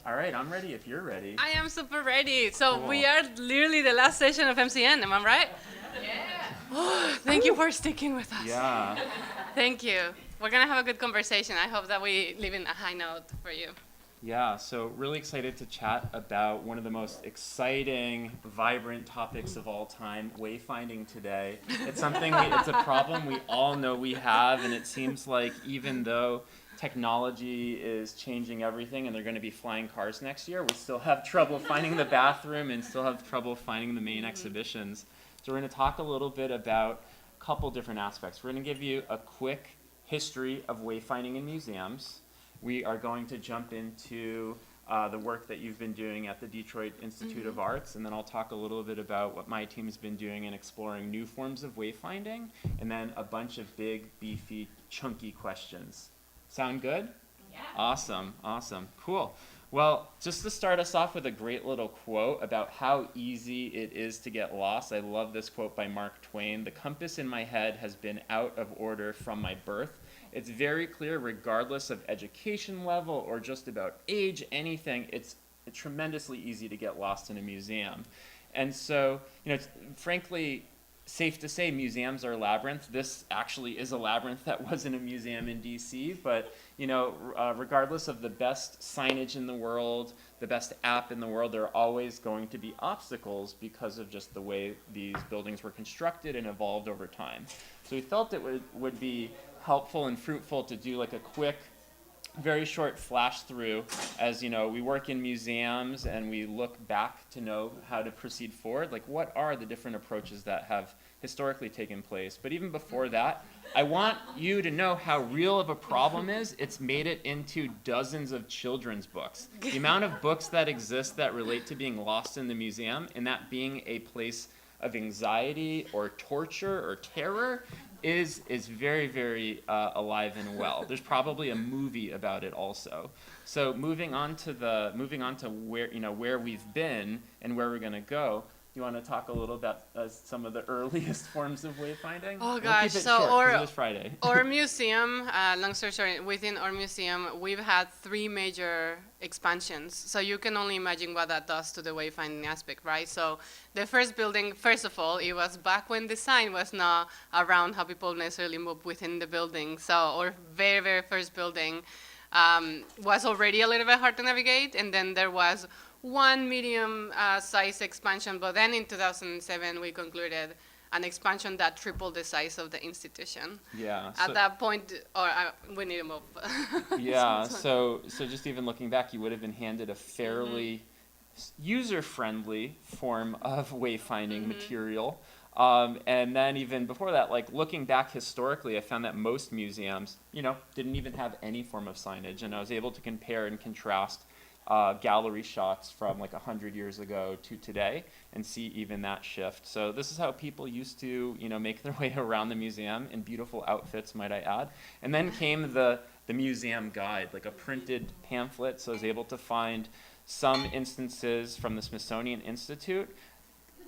All right, I'm ready if you're ready. I am super ready. So Cool. we are literally the last session of MCN, am I right? Yeah. Thank you for sticking with us. Yeah. Thank you. We're going to have a good conversation. I hope that we leave in a high note for you. Yeah, so really excited to chat about one of the most exciting, vibrant topics of all time, wayfinding today. It's it's a problem we all know we have, and it seems like even though technology is changing everything and they're going to be flying cars next year, we still have trouble finding the bathroom and still have trouble finding the main exhibitions. So we're going to talk a little bit about a couple different aspects. We're going to give you a quick history of wayfinding in museums. We are going to jump into the work that you've been doing at the Detroit Institute of Arts, and then I'll talk a little bit about what my team's been doing in exploring new forms of wayfinding, and then a bunch of big, beefy, chunky questions. Sound good? Yeah. Awesome, awesome, cool. Well, just to start us off with a great little quote about how easy it is to get lost. I love this quote by Mark Twain. "The compass in my head has been out of order from my birth. It's very clear, regardless of education level or just about age, anything, it's tremendously easy to get lost in a museum." And so, it's frankly safe to say museums are a labyrinth. This actually is a labyrinth that was in a museum in DC, but regardless of the best signage in the world, the best app in the world, there are always going to be obstacles because of just the way these buildings were constructed and evolved over time. So we felt it would be helpful and fruitful to do like a quick, very short flash through as we work in museums and we look back to know how to proceed forward. Like, what are the different approaches that have historically taken place? But even before that, I want you to know how real of a problem is. It's made it into dozens of children's books. The amount of books that exist that relate to being lost in the museum and that being a place of anxiety or torture or terror is very, very alive and well. There's probably a movie about it also. So moving on to where we've been and where we're going to go. You want to talk a little about some of the earliest forms of wayfinding? Oh gosh, so it was Friday. Our museum, long story short, within our museum, we've had 3 major expansions. So you can only imagine what that does to the wayfinding aspect, right? So the first building, first of all, it was back when design was not around how people necessarily move within the building. So our very, very first building was already a little bit hard to navigate, and then there was one medium size expansion, but then in 2007 we concluded an expansion that tripled the size of the institution. Yeah. At that point, we need to move. Yeah. So just even looking back, you would have been handed a fairly user-friendly form of wayfinding material. And then even before that, like looking back historically, I found that most museums, didn't even have any form of signage, and I was able to compare and contrast gallery shots from like 100 years ago to today and see even that shift. So this is how people used to, make their way around the museum in beautiful outfits, might I add. And then came the museum guide, like a printed pamphlet. So I was able to find some instances from the Smithsonian Institute.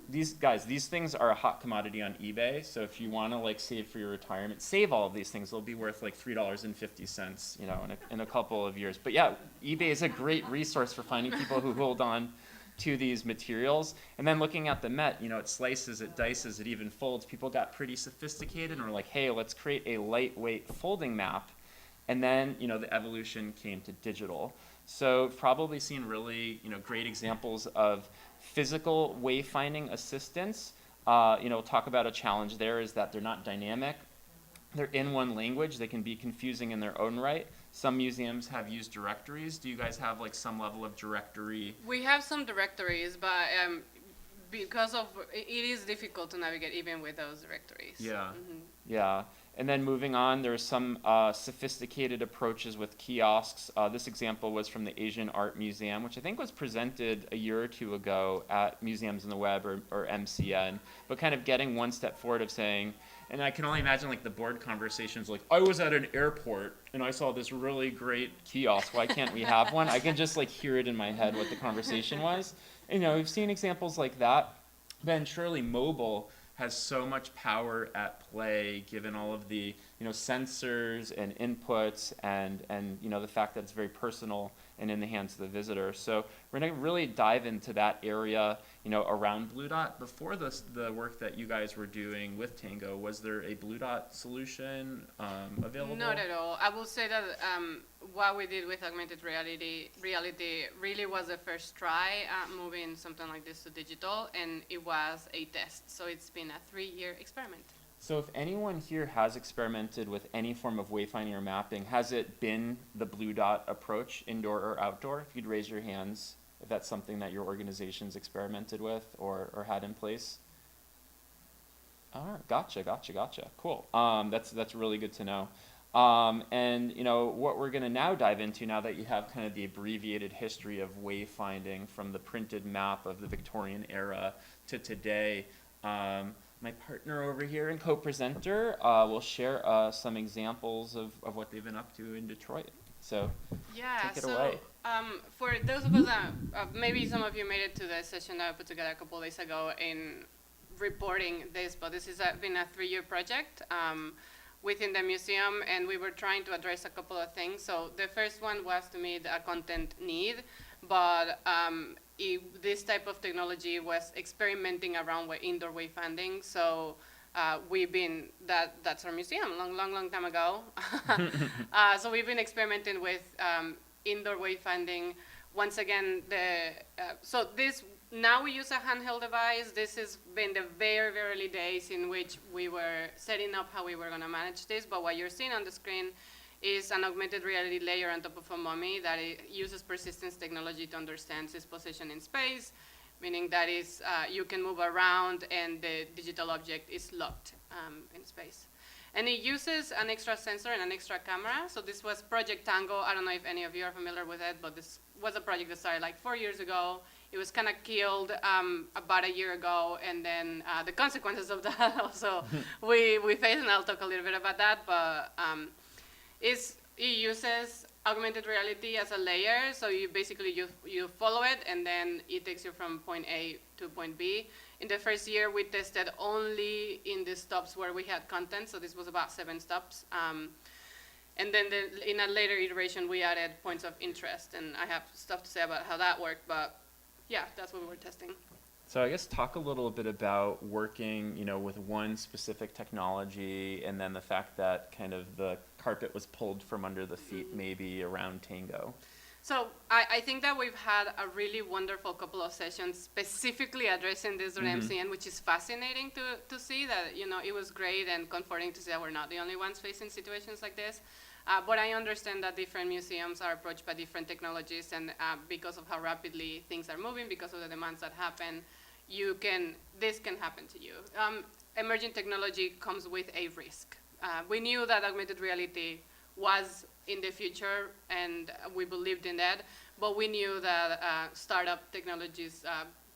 These things are a hot commodity on eBay. So if you want to like save for your retirement, save all of these things. They'll be worth like $3.50, in a couple of years. But yeah, eBay is a great resource for finding people who hold on to these materials. And then looking at the Met, it slices, it dices, it even folds. People got pretty sophisticated and were like, hey, let's create a lightweight folding map. And then, the evolution came to digital. So probably seen really, great examples of physical wayfinding assistance. Talk about a challenge there is that they're not dynamic. They're in one language. They can be confusing in their own right. Some museums have used directories. Do you guys have like some level of directory? We have some directories, but because of it is difficult to navigate even with those directories. Yeah. Yeah. And then moving on, there are some sophisticated approaches with kiosks. This example was from the Asian Art Museum, which I think was presented a year or two ago at Museums on the Web or MCN, but kind of getting one step forward of saying, and I can only imagine like the board conversations like, I was at an airport and I saw this really great kiosk. Why can't we have one? I can just like hear it in my head what the conversation was. And, we've seen examples like that. Then surely mobile has so much power at play given all of the sensors and inputs and the fact that it's very personal and in the hands of the visitor. So we're going to really dive into that area, around Blue Dot. Before this, the work that you guys were doing with Tango, was there a Blue Dot solution available? Not at all. I will say that what we did with augmented reality really was the first try at moving something like this to digital, and it was a test. So it's been a 3-year experiment. So if anyone here has experimented with any form of wayfinding or mapping, has it been the Blue Dot approach, indoor or outdoor? If you'd raise your hands, if that's something that your organization's experimented with or had in place. All right, gotcha. Cool. That's really good to know. And what we're going to now dive into, now that you have kind of the abbreviated history of wayfinding from the printed map of the Victorian era to today, my partner over here and co-presenter will share some examples of what they've been up to in Detroit. So take it away. For those of us that, maybe some of you made it to the session that I put together a couple of days ago in reporting this, but this has been a 3-year project within the museum, and we were trying to address a couple of things. So the first one was to meet a content need, but this type of technology was experimenting around indoor wayfinding. So that's our museum, long time ago. So we've been experimenting with indoor wayfinding. Once again, now we use a handheld device. This has been the very, very early days in which we were setting up how we were going to manage this. But what you're seeing on the screen is an augmented reality layer on top of a mummy that uses persistence technology to understand its position in space, meaning that you can move around and the digital object is locked in space. And it uses an extra sensor and an extra camera. So this was Project Tango. I don't know if any of you are familiar with it, but this was a project that started like 4 years ago. It was kind of killed about a year ago, and then the consequences of that also we faced, and I'll talk a little bit about that. But it uses augmented reality as a layer, so you basically you follow it, and then it takes you from point A to point B. In the first year, we tested only in the stops where we had content, so this was about 7 stops. And then in a later iteration, we added points of interest, and I have stuff to say about how that worked, but yeah, that's what we were testing. So I guess talk a little bit about working, with one specific technology, and then the fact that kind of the carpet was pulled from under the feet maybe around Tango. So I think that we've had a really wonderful couple of sessions specifically addressing this on MCN, which is fascinating to see that, it was great and comforting to see that we're not the only ones facing situations like this. But I understand that different museums are approached by different technologies, and because of how rapidly things are moving, because of the demands that happen, this can happen to you. Emerging technology comes with a risk. We knew that augmented reality was in the future, and we believed in that, but we knew that startup technologies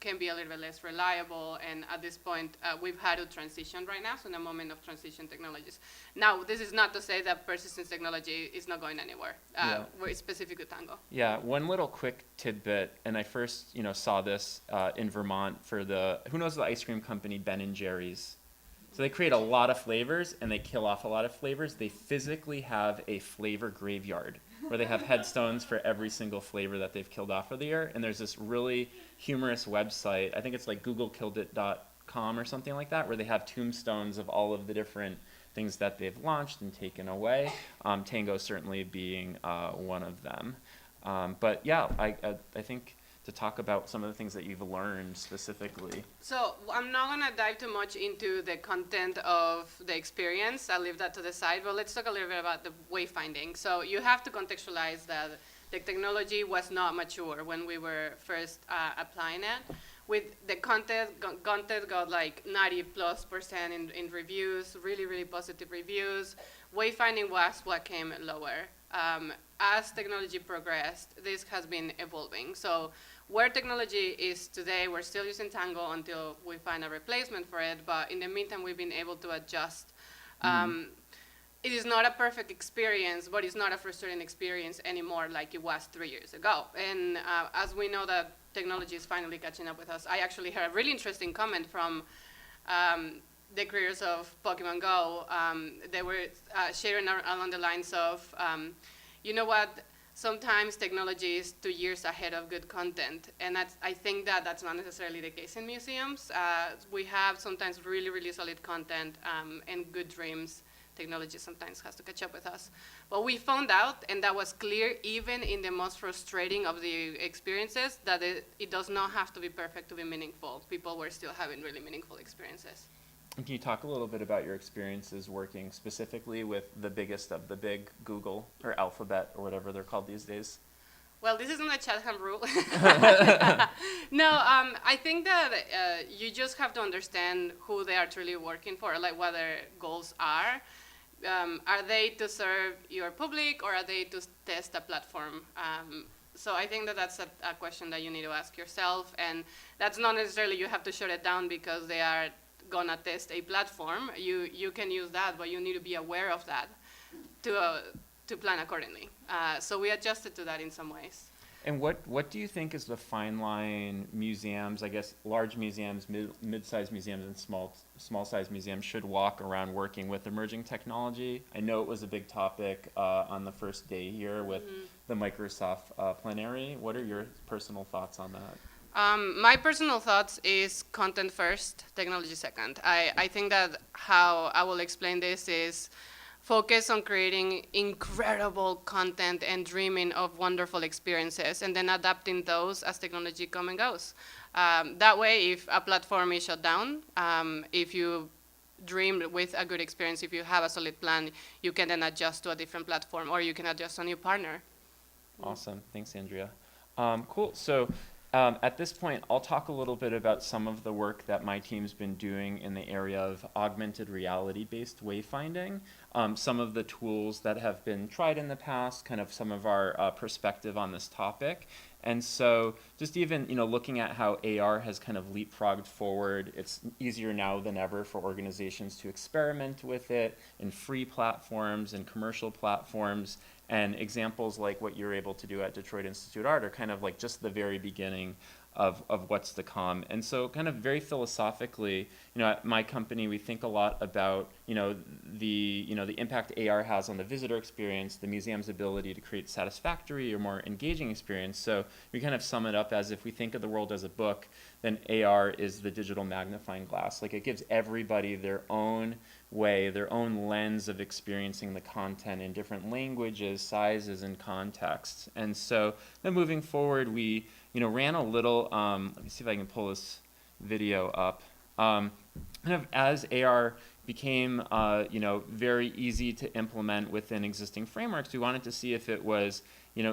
can be a little bit less reliable, and at this point, we've had to transition right now, so in a moment of transition technologies. Now, this is not to say that persistence technology is not going anywhere. We're specific to Tango. Yeah, one little quick tidbit, and I first, saw this in Vermont for who knows the ice cream company Ben & Jerry's? So they create a lot of flavors, and they kill off a lot of flavors. They physically have a flavor graveyard where they have headstones for every single flavor that they've killed off for the year. And there's this really humorous website, I think it's like googleKilledIt.com or something like that, where they have tombstones of all of the different things that they've launched and taken away. Tango certainly being one of them. But yeah, I think to talk about some of the things that you've learned specifically. So I'm not going to dive too much into the content of the experience. I'll leave that to the side, but let's talk a little bit about the wayfinding. So you have to contextualize that the technology was not mature when we were first applying it. With the content got like 90+% in reviews, really, really positive reviews. Wayfinding was what came lower. As technology progressed, this has been evolving. So where technology is today, we're still using Tango until we find a replacement for it, but in the meantime, we've been able to adjust. It is not a perfect experience, but it's not a frustrating experience anymore like it was 3 years ago. And as we know that technology is finally catching up with us, I actually heard a really interesting comment from the creators of Pokemon Go. They were sharing along the lines of, you know what, sometimes technology is 2 years ahead of good content, and I think that's not necessarily the case in museums. We have sometimes really, really solid content and good dreams. Technology sometimes has to catch up with us. But we found out, and that was clear even in the most frustrating of the experiences, that it does not have to be perfect to be meaningful. People were still having really meaningful experiences. Can you talk a little bit about your experiences working specifically with the biggest of the big, Google or Alphabet or whatever they're called these days? Well, this isn't a Chatham rule. No, I think that you just have to understand who they are truly working for, like what their goals are. Are they to serve your public, or are they to test a platform? So I think that's a question that you need to ask yourself, and that's not necessarily you have to shut it down because they are gonna test a platform. You can use that, but you need to be aware of that to plan accordingly. So we adjusted to that in some ways. And what do you think is the fine line museums, I guess large museums, mid-sized museums, and small-sized museums should walk around working with emerging technology? I know it was a big topic on the first day here with the Microsoft plenary. What are your personal thoughts on that? My personal thoughts is content first, technology second. I think that how I will explain this is focus on creating incredible content and dreaming of wonderful experiences, and then adapting those as technology comes and goes. That way, if a platform is shut down, if you dream with a good experience, if you have a solid plan, you can then adjust to a different platform, or you can adjust to a new partner. Awesome. Thanks, Andrea. Cool. So at this point, I'll talk a little bit about some of the work that my team's been doing in the area of augmented reality-based wayfinding, some of the tools that have been tried in the past, kind of some of our perspective on this topic. And so just even, looking at how AR has kind of leapfrogged forward, it's easier now than ever for organizations to experiment with it in free platforms and commercial platforms. And examples like what you're able to do at Detroit Institute Art are kind of like just the very beginning of what's to come. And so kind of very philosophically, at my company, we think a lot about, the impact AR has on the visitor experience, the museum's ability to create satisfactory or more engaging experience. So we kind of sum it up as, if we think of the world as a book, then AR is the digital magnifying glass. Like, it gives everybody their own way, their own lens of experiencing the content in different languages, sizes, and contexts. And so then moving forward, we ran a little, let me see if I can pull this video up. Kind of as AR became, very easy to implement within existing frameworks, we wanted to see if it was,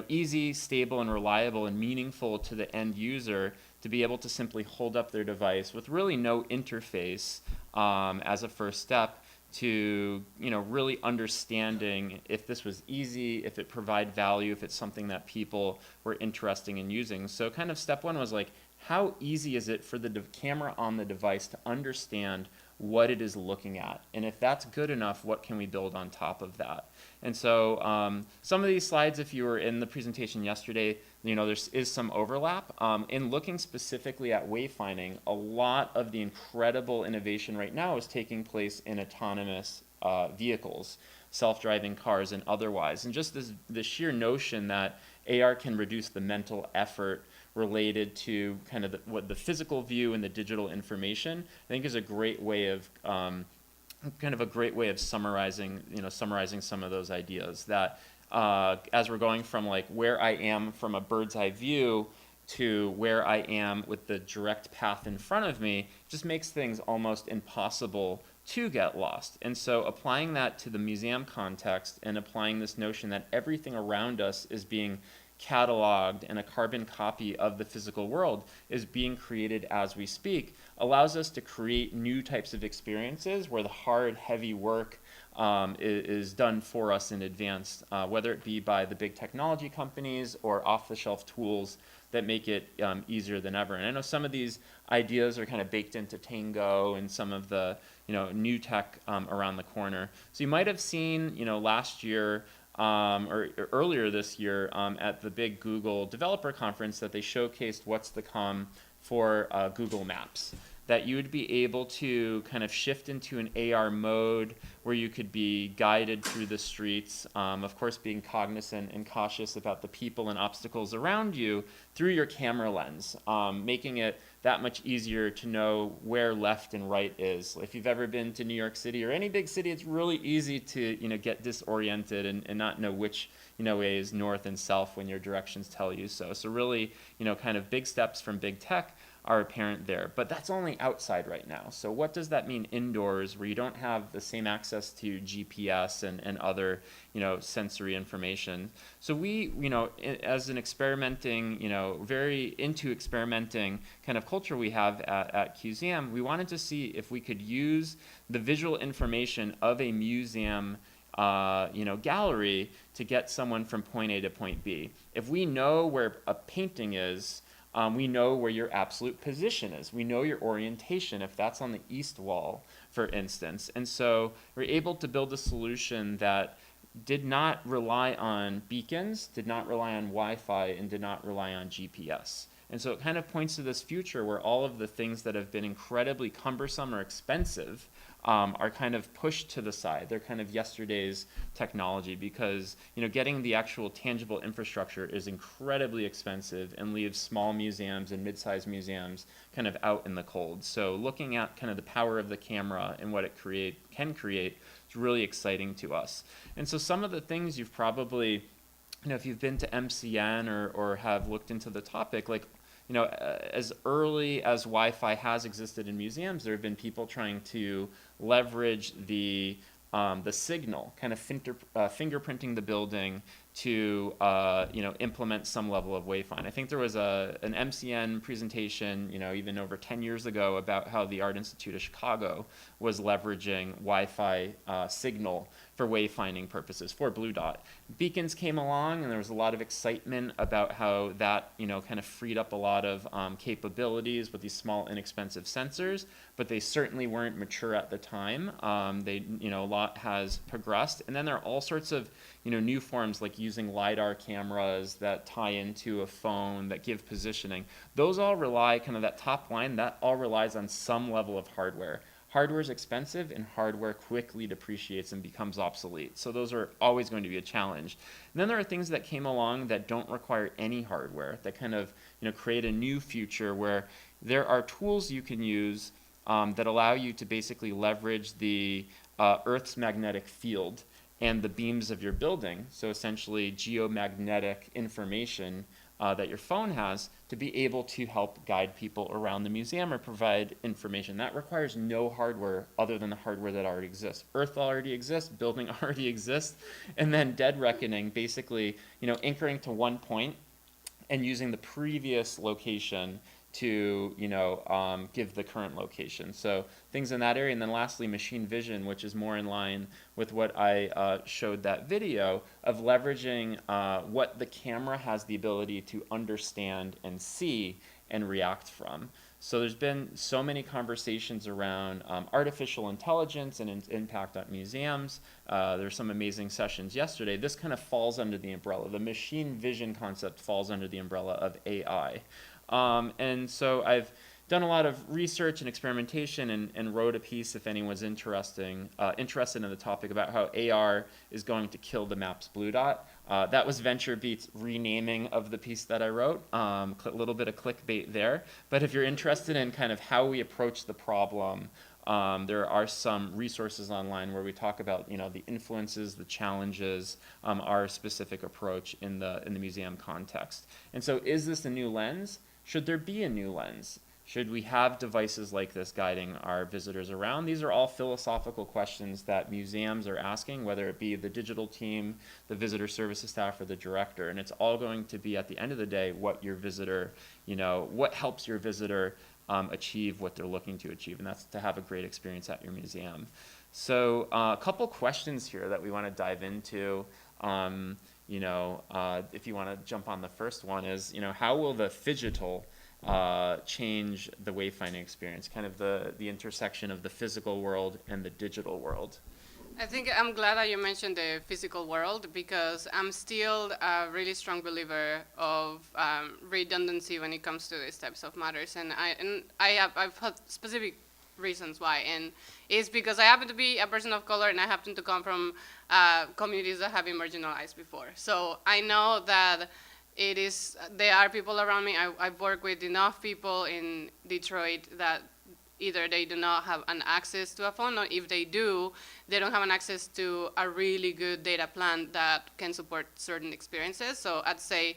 easy, stable, and reliable and meaningful to the end user to be able to simply hold up their device with really no interface as a first step to, really understanding if this was easy, if it provided value, if it's something that people were interested in using. So kind of step one was like, how easy is it for the camera on the device to understand what it is looking at? And if that's good enough, what can we build on top of that? And so some of these slides, if you were in the presentation yesterday, there is some overlap. In looking specifically at wayfinding, a lot of the incredible innovation right now is taking place in autonomous vehicles, self-driving cars and otherwise. And just the sheer notion that AR can reduce the mental effort related to kind of what the physical view and the digital information, I think is a great way of summarizing some of those ideas. That as we're going from like where I am from a bird's eye view to where I am with the direct path in front of me, just makes things almost impossible to get lost. And so applying that to the museum context and applying this notion that everything around us is being cataloged and a carbon copy of the physical world is being created as we speak, allows us to create new types of experiences where the hard, heavy work is done for us in advance, whether it be by the big technology companies or off-the-shelf tools that make it easier than ever. And I know some of these ideas are kind of baked into Tango and some of the new tech around the corner. So you might have seen last year or earlier this year at the big Google developer conference that they showcased what's to come for Google Maps. that you would be able to kind of shift into an AR mode where you could be guided through the streets, of course being cognizant and cautious about the people and obstacles around you through your camera lens, making it that much easier to know where left and right is. If you've ever been to New York City or any big city, it's really easy to get disoriented and not know which way is north and south when your directions tell you so. So really, kind of big steps from big tech are apparent there. But that's only outside right now. So what does that mean indoors, where you don't have the same access to GPS and other, sensory information? So we, as an experimenting, very into experimenting kind of culture we have at QZAM, we wanted to see if we could use the visual information of a museum gallery to get someone from point A to point B. If we know where a painting is, we know where your absolute position is. We know your orientation, if that's on the east wall, for instance. And so we're able to build a solution that did not rely on beacons, did not rely on Wi-Fi, and did not rely on GPS. And so it kind of points to this future where all of the things that have been incredibly cumbersome or expensive are kind of pushed to the side. They're kind of yesterday's technology because getting the actual tangible infrastructure is incredibly expensive and leaves small museums and mid-sized museums kind of out in the cold. So looking at kind of the power of the camera and what it can create is really exciting to us. And so some of the things you've probably, if you've been to MCN or have looked into the topic, like as early as Wi-Fi has existed in museums, there have been people trying to leverage the signal, kind of fingerprinting the building to implement some level of wayfind. I think there was an MCN presentation, even over 10 years ago, about how the Art Institute of Chicago was leveraging Wi-Fi signal for wayfinding purposes for Blue Dot. Beacons came along, and there was a lot of excitement about how that kind of freed up a lot of capabilities with these small, inexpensive sensors, but they certainly weren't mature at the time. A lot has progressed, and then there are all sorts of new forms like using LiDAR cameras that tie into a phone that give positioning. Those all rely, kind of that top line, that all relies on some level of hardware. Hardware is expensive, and hardware quickly depreciates and becomes obsolete. So those are always going to be a challenge. And then there are things that came along that don't require any hardware, that kind of create a new future where there are tools you can use that allow you to basically leverage the Earth's magnetic field and the beams of your building, so essentially geomagnetic information that your phone has, to be able to help guide people around the museum or provide information. That requires no hardware other than the hardware that already exists. Earth already exists, building already exists, and then dead reckoning, basically anchoring to one point and using the previous location to give the current location. So things in that area. And then lastly, machine vision, which is more in line with what I showed that video of leveraging what the camera has the ability to understand and see and react from. So there's been so many conversations around artificial intelligence and its impact on museums. There's some amazing sessions yesterday. This kind of falls under the umbrella. The machine vision concept falls under the umbrella of AI. And so I've done a lot of research and experimentation and wrote a piece, if anyone's interested in the topic, about how AR is going to kill the Maps Blue Dot. That was VentureBeat's renaming of the piece that I wrote. A little bit of clickbait there. But if you're interested in kind of how we approach the problem, there are some resources online where we talk about the influences, the challenges, our specific approach in the museum context. And so is this a new lens? Should there be a new lens? Should we have devices like this guiding our visitors around? These are all philosophical questions that museums are asking, whether it be the digital team, the visitor services staff, or the director. And it's all going to be, at the end of the day, what your visitor, what helps your visitor achieve what they're looking to achieve, and that's to have a great experience at your museum. So a couple questions here that we want to dive into. If you want to jump on the first one is, how will the phygital change the wayfinding experience, kind of the intersection of the physical world and the digital world? I think I'm glad that you mentioned the physical world because I'm still a really strong believer of redundancy when it comes to these types of matters, and I've had specific reasons why, and it's because I happen to be a person of color and I happen to come from communities that have been marginalized before. So I know that there are people around me. I've worked with enough people in Detroit that either they do not have an access to a phone, or if they do, they don't have an access to a really good data plan that can support certain experiences. So I'd say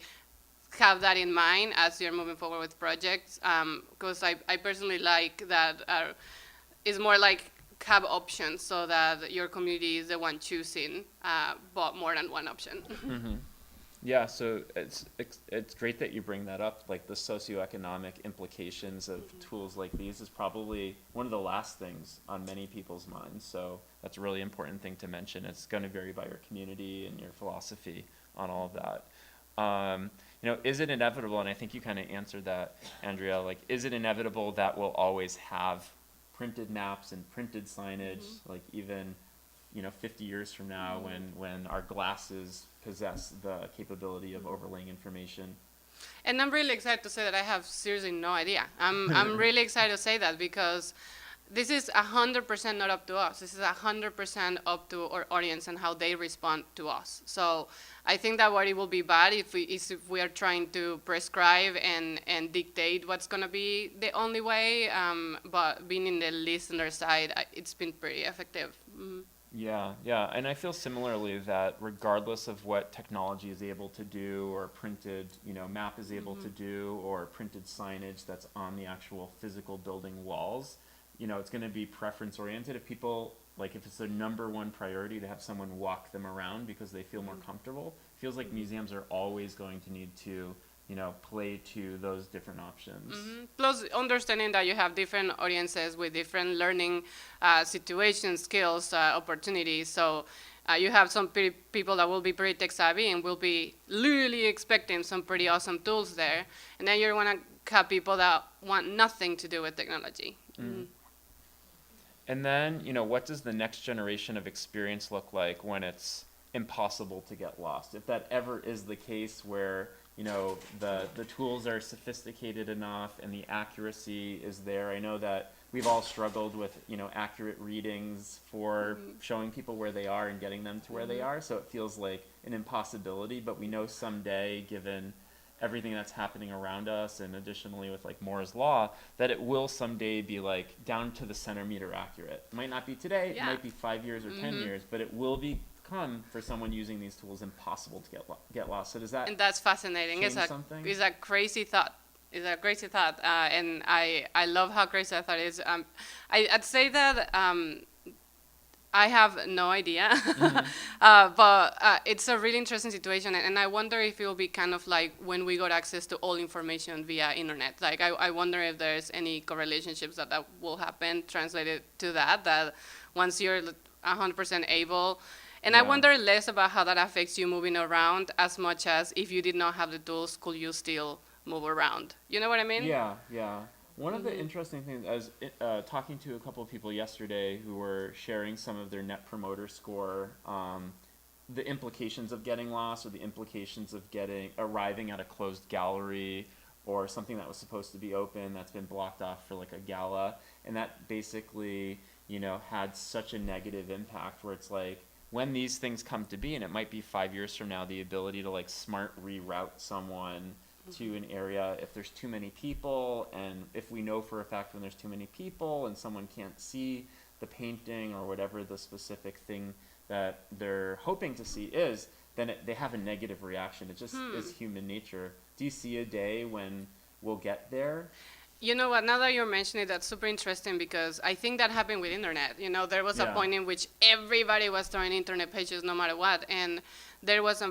have that in mind as you're moving forward with projects, because I personally like that it's more like have options so that your community is the one choosing, but more than one option. Mm-hmm. Yeah, so it's great that you bring that up. Like the socioeconomic implications of tools like these is probably one of the last things on many people's minds. So that's a really important thing to mention. It's going to vary by your community and your philosophy on all of that. Is it inevitable? And I think you kind of answered that, Andrea. Like, is it inevitable that we'll always have printed maps and printed signage? Like even 50 years from now, when our glasses possess the capability of overlaying information. And I'm really excited to say that I have seriously no idea. I'm really excited to say that because this is 100% not up to us. This is 100% up to our audience and how they respond to us. So I think that what it will be bad if we are trying to prescribe and dictate what's going to be the only way. But being in the listener side, it's been pretty effective. Mm-hmm. Yeah, and I feel similarly that regardless of what technology is able to do, or printed, map is able to do, or printed signage that's on the actual physical building walls, it's going to be preference oriented. If people, like, if it's their number one priority to have someone walk them around because they feel more comfortable, it feels like museums are always going to need to play to those different options. Plus, understanding that you have different audiences with different learning situations, skills, opportunities. So you have some people that will be pretty tech savvy and will be literally expecting some pretty awesome tools there. And then you want to have people that want nothing to do with technology. And then, what does the next generation of experience look like when it's impossible to get lost? If that ever is the case where the tools are sophisticated enough and the accuracy is there. I know that we've all struggled with, accurate readings for showing people where they are and getting them to where they are. So it feels like an impossibility, but we know someday, given everything that's happening around us, and additionally with like Moore's law, that it will someday be like down to the centimeter accurate. It might not be today, it might be 5 years or 10 years, but it will become, for someone using these tools, impossible to get lost. So does that? And that's fascinating. It's a crazy thought. It's a crazy thought, and I love how crazy that thought is. I'd say that I have no idea, but it's a really interesting situation, and I wonder if it will be kind of like when we got access to all information via internet. Like I wonder if there's any correlationships that will happen translated to that once you're 100% able. And I wonder less about how that affects you moving around as much as if you did not have the tools, could you still move around? You know what I mean? Yeah. One of the interesting things, I was talking to a couple of people yesterday who were sharing some of their Net Promoter Score, the implications of getting lost, or the implications of arriving at a closed gallery, or something that was supposed to be open that's been blocked off for like a gala, and that basically, had such a negative impact where it's like, when these things come to be, and it might be 5 years from now, the ability to like smart reroute someone to an area if there's too many people, and if we know for a fact when there's too many people and someone can't see the painting or whatever the specific thing that they're hoping to see is, then they have a negative reaction. It just is human nature. Do you see a day when we'll get there? You know what, now that you're mentioning it, that's super interesting because I think that happened with internet. There was a point in which everybody was throwing internet pages no matter what. And there was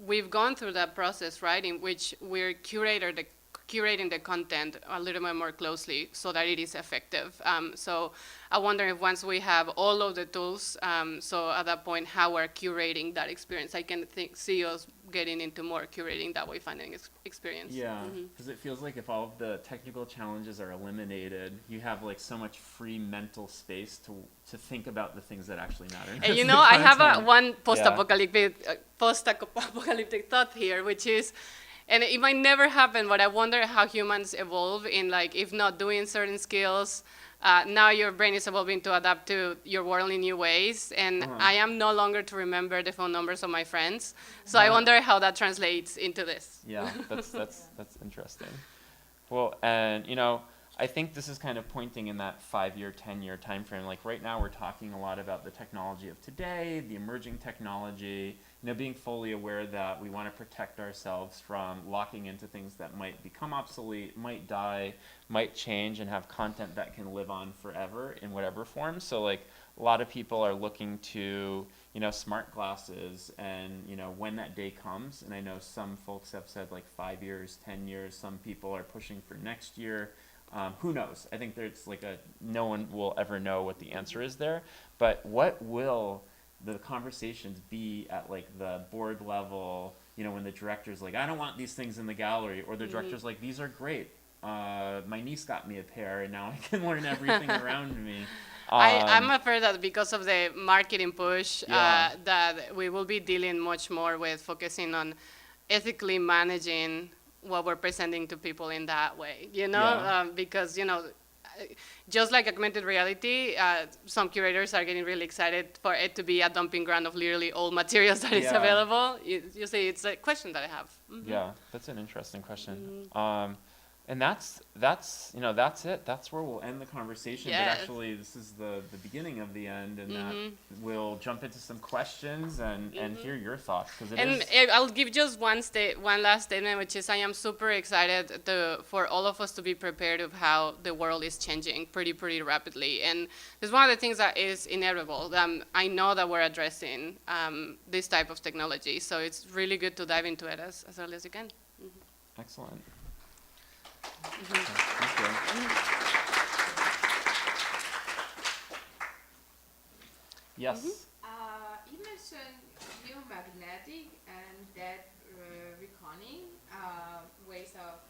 we've gone through that process, right, in which we're curating the content a little bit more closely so that it is effective. So I wonder if once we have all of the tools, so at that point, how we're curating that experience. I can see us getting into more curating that wayfinding experience. Yeah, because it feels like if all of the technical challenges are eliminated, you have like so much free mental space to think about the things that actually matter. And you That's know, the I have content. one post-apocalyptic thought here, which is, and it might never happen, but I wonder how humans evolve in, like, if not doing certain skills, now your brain is evolving to adapt to your world in new ways, and I am no longer to remember the phone numbers of my friends. So I wonder how that translates into this. Yeah, that's interesting. Well, and I think this is kind of pointing in that 5-year, 10-year time frame. Like right now, we're talking a lot about the technology of today, the emerging technology. Being fully aware that we want to protect ourselves from locking into things that might become obsolete, might die, might change, and have content that can live on forever in whatever form. So like a lot of people are looking to smart glasses, and when that day comes, and I know some folks have said like 5 years, 10 years. Some people are pushing for next year. Who knows? I think there's like no one will ever know what the answer is there. But what will the conversations be at like the board level, when the director's like, I don't want these things in the gallery, or the director's like, these are great. My niece got me a pair and now I can learn everything around me. I'm afraid that because of the marketing push, Yeah. that we will be dealing much more with focusing on ethically managing what we're presenting to people in that way, Yeah. because, just like augmented reality, some curators are getting really excited for it to be a dumping ground of literally all materials that is Yeah. available. You see, it's a question that I have. Yeah, that's an interesting question. And that's it. That's where we'll end the conversation. Yes. But actually, this is the beginning of the end, and that we'll jump into some questions and hear your thoughts, because I'll give just one last statement, which is I am super excited for all of us to be prepared of how the world is changing pretty rapidly, and it's one of the things that is inevitable. I know that we're addressing this type of technology, so it's really good to dive into it as early as you can. Excellent. Thank you. Yes. You mentioned geomagnetic and that reckoning ways of,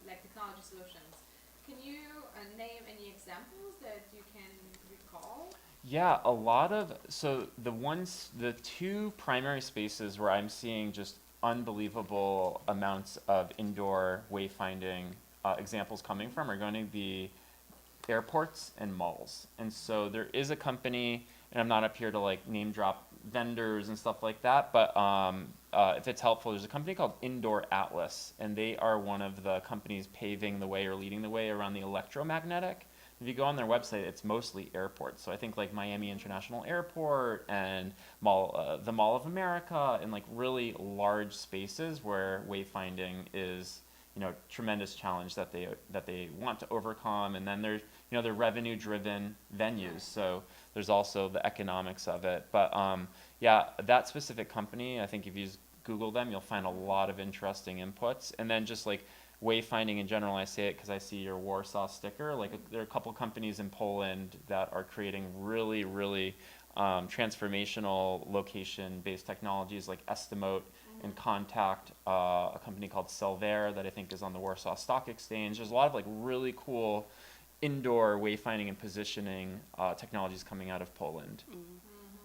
like technology solutions. Can you name any examples that you can recall? Yeah, so the two primary spaces where I'm seeing just unbelievable amounts of indoor wayfinding examples coming from are going to be airports and malls. And so there is a company, and I'm not up here to like name drop vendors and stuff like that, but if it's helpful, there's a company called Indoor Atlas, and they are one of the companies paving the way or leading the way around the electromagnetic. If you go on their website, it's mostly airports. So I think like Miami International Airport and the Mall of America, and like really large spaces where wayfinding is, tremendous challenge that they want to overcome. And then there's, they're revenue-driven venues. So there's also the economics of it. But yeah, that specific company, I think if you just Google them, you'll find a lot of interesting inputs. And then just like wayfinding in general, I say it because I see your Warsaw sticker. Like there are a couple companies in Poland that are creating really transformational location-based technologies like Estimote and Contact, a company called Selvair that I think is on the Warsaw Stock Exchange. There's a lot of like really cool indoor wayfinding and positioning technologies coming out of Poland.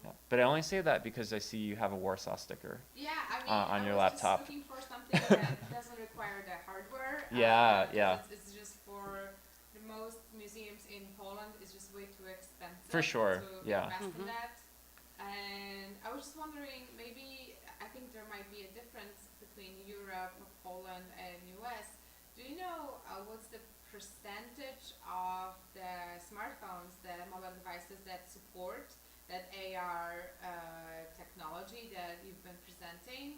Yeah. But I only say that because I see you have a Warsaw sticker. Yeah, I mean, on your I was laptop. just looking for something that doesn't require the hardware. Yeah. It's just for the most museums in Poland. It's just way too expensive. For sure, To yeah. invest in that. And I was just wondering, maybe I think there might be a difference between Europe, Poland, and US. Do you know what's the percentage of the smartphones, the mobile devices that support that AR technology that you've been presenting?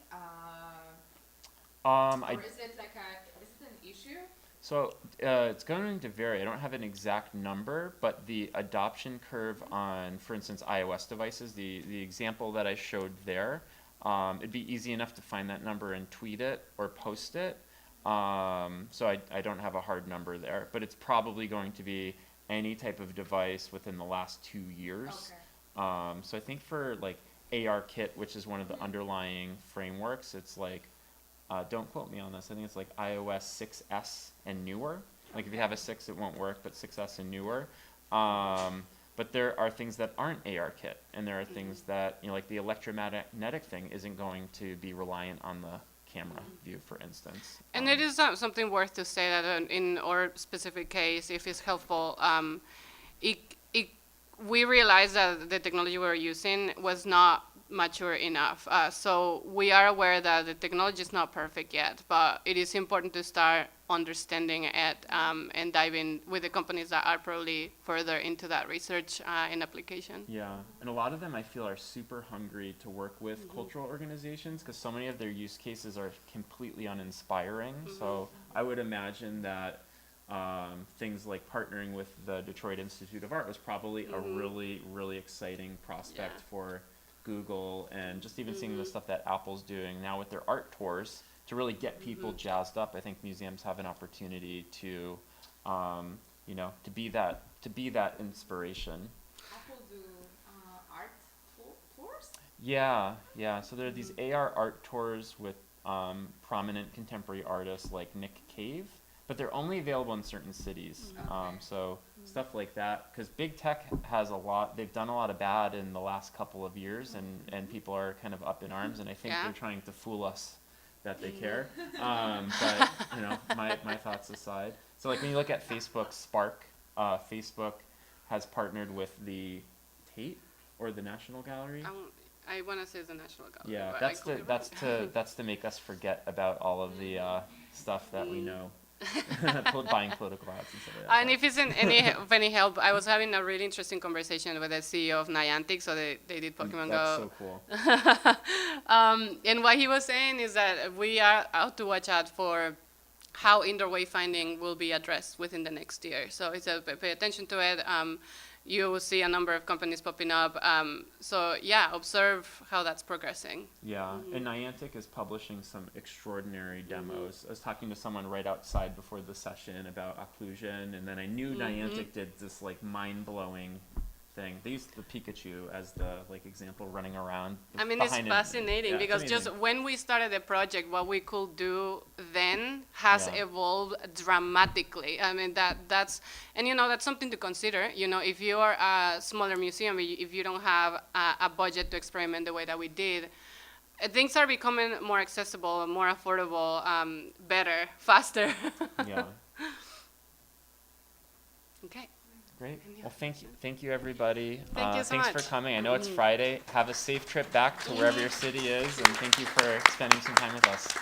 Or is it an issue? So it's going to vary. I don't have an exact number, but the adoption curve on, for instance, iOS devices, the example that I showed there, it'd be easy enough to find that number and tweet it or post it. So I don't have a hard number there, but it's probably going to be any type of device within the last 2 years. Okay. So I think for like AR kit, which is one of the underlying frameworks. It's like, don't quote me on this, I think it's like iOS 6S and newer. Like if you have a 6, it won't work, but 6S and newer. But there are things that aren't AR kit, and there are things that, like the electromagnetic thing isn't going to be reliant on the camera view, for instance. And it is something worth to say that in our specific case, if it's helpful, we realized that the technology we were using was not mature enough. So we are aware that the technology is not perfect yet, but it is important to start understanding it and dive in with the companies that are probably further into that research and application. Yeah, and a lot of them I feel are super hungry to work with cultural organizations, because so many of their use cases are completely uninspiring. So I would imagine that things like partnering with the Detroit Institute of Art was probably a really, really exciting prospect for Google, and just even seeing the stuff that Apple's doing now with their art tours to really get people jazzed up. I think museums have an opportunity to, to be that inspiration. Apple do art tours? Yeah. So there are these AR art tours with prominent contemporary artists like Nick Cave, but they're only available in certain cities. So stuff like that, because big tech has they've done a lot of bad in the last couple of years, and people are kind of up in arms, and I think they're trying to fool us that they care. But my thoughts aside. So like when you look at Facebook's Spark, Facebook has partnered with the Tate or the National Gallery. I want to say the National Gallery. Yeah, but that's to make us forget about all of the stuff that we know. Buying political ads and stuff like that. And if it's of any help, I was having a really interesting conversation with the CEO of Niantic, so they did Pokemon That's Go. so cool. And what he was saying is that we are out to watch out for how indoor wayfinding will be addressed within the next year. So it's pay attention to it. You will see a number of companies popping up. So yeah, observe how that's progressing. Yeah, and Niantic is publishing some extraordinary demos. I was talking to someone right outside before the session about occlusion, and then I knew Niantic did this like mind-blowing thing. They used the Pikachu as the example running around. I mean, it's fascinating because it's just when we started the project, what we could do then has evolved dramatically. I mean, that's something to consider. If you are a smaller museum, if you don't have a budget to experiment the way that we did, things are becoming more accessible, more affordable, better, faster. Yeah. Okay. Great. Well, thank you, everybody. Thank you so thanks much. for coming. I know it's Friday. Have a safe trip back to wherever your city is, and thank you for spending some time with us.